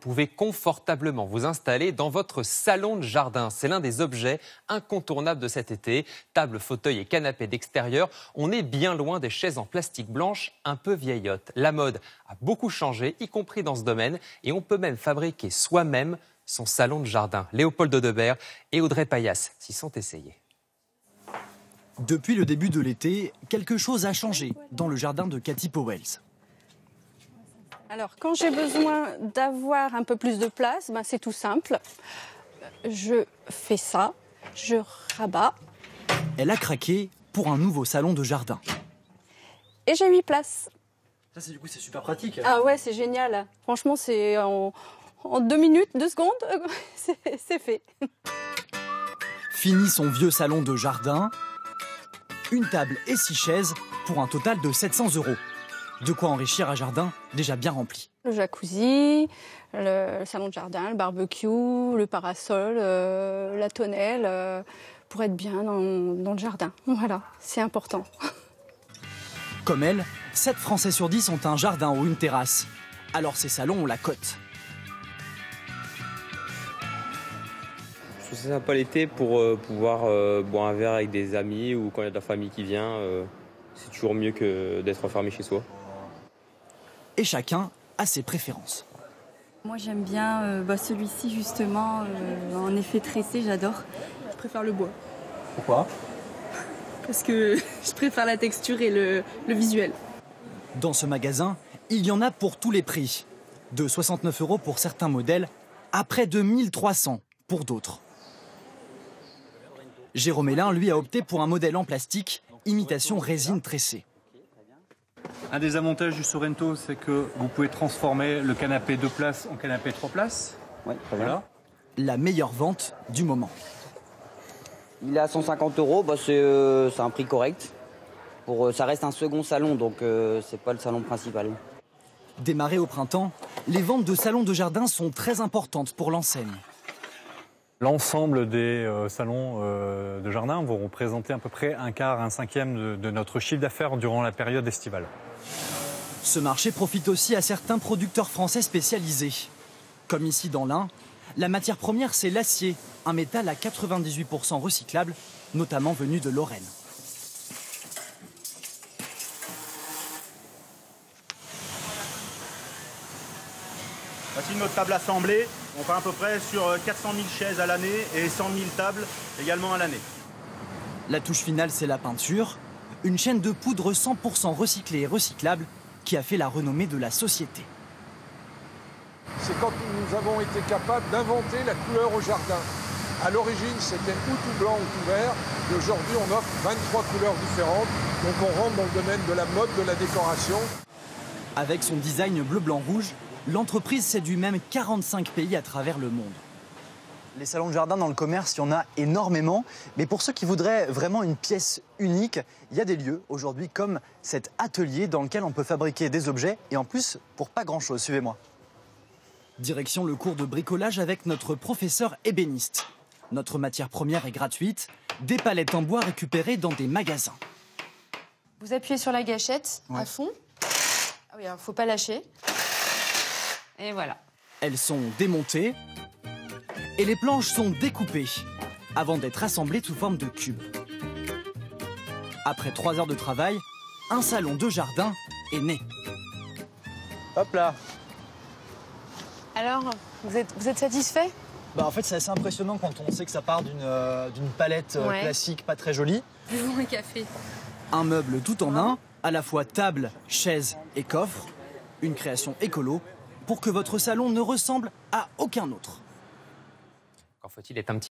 pouvez confortablement vous installer dans votre salon de jardin. C'est l'un des objets incontournables de cet été. Table, fauteuil et canapé d'extérieur. On est bien loin des chaises en plastique blanche un peu vieillottes. La mode a beaucoup changé, y compris dans ce domaine, et on peut même fabriquer soi-même son salon de jardin. Léopold Audebert et Audrey Payas s'y sont essayés. Depuis le début de l'été, quelque chose a changé dans le jardin de Cathy Powells. Alors, quand j'ai besoin d'avoir un peu plus de place, c'est tout simple. Je fais ça, je rabats. Elle a craqué pour un nouveau salon de jardin. Et j'ai 8 places. Ça, c'est super pratique. Ah ouais, c'est génial. Franchement, c'est en 2 minutes, 2 secondes, c'est fait. Fini son vieux salon de jardin. Une table et 6 chaises pour un total de 700 €. De quoi enrichir un jardin déjà bien rempli. Le jacuzzi, le salon de jardin, le barbecue, le parasol, la tonnelle, pour être bien dans le jardin. Voilà, c'est important. Comme elle, 7 Français sur 10 ont un jardin ou une terrasse. Alors ces salons ont la cote. Je trouve ça sympa l'été pour pouvoir boire un verre avec des amis ou quand il y a de la famille qui vient. C'est toujours mieux que d'être enfermé chez soi. Et chacun a ses préférences. Moi j'aime bien celui-ci justement, en effet tressé, j'adore. Je préfère le bois. Pourquoi ? Parce que je préfère la texture et le visuel. Dans ce magasin, il y en a pour tous les prix. De 69 € pour certains modèles à près de 1300 pour d'autres. Jérôme Hélin, lui, a opté pour un modèle en plastique, imitation résine tressée. Un des avantages du Sorento, c'est que vous pouvez transformer le canapé 2 places en canapé 3 places. Oui, très bien. Voilà. La meilleure vente du moment. Il est à 150 €, c'est un prix correct. Ça reste un second salon, donc c'est pas le salon principal. Démarré au printemps, les ventes de salons de jardin sont très importantes pour l'enseigne. L'ensemble des salons de jardin vont représenter à peu près un quart, un cinquième de notre chiffre d'affaires durant la période estivale. Ce marché profite aussi à certains producteurs français spécialisés. Comme ici dans l'Ain, la matière première c'est l'acier, un métal à 98% recyclable, notamment venu de Lorraine. Voici notre table assemblée. On part à peu près sur 400 000 chaises à l'année et 100 000 tables également à l'année. La touche finale, c'est la peinture. Une chaîne de poudre 100% recyclée et recyclable qui a fait la renommée de la société. C'est quand nous avons été capables d'inventer la couleur au jardin. À l'origine, c'était ou tout blanc ou tout vert. Et aujourd'hui, on offre 23 couleurs différentes. Donc on rentre dans le domaine de la mode, de la décoration. Avec son design bleu-blanc-rouge, l'entreprise séduit même 45 pays à travers le monde. Les salons de jardin dans le commerce, il y en a énormément. Mais pour ceux qui voudraient vraiment une pièce unique, il y a des lieux aujourd'hui comme cet atelier dans lequel on peut fabriquer des objets et en plus pour pas grand-chose. Suivez-moi. Direction le cours de bricolage avec notre professeur ébéniste. Notre matière première est gratuite, des palettes en bois récupérées dans des magasins. Vous appuyez sur la gâchette à fond. Ah oui, alors faut pas lâcher. Et voilà. Elles sont démontées et les planches sont découpées avant d'être assemblées sous forme de cubes. Après 3 heures de travail, un salon de jardin est né. Hop là. Alors, vous êtes satisfait ? En fait, c'est assez impressionnant quand on sait que ça part d'une palette classique, pas très jolie. Buvons un café. Un meuble tout en un, à la fois table, chaise et coffre. Une création écolo pour que votre salon ne ressemble à aucun autre. Encore faut-il être un petit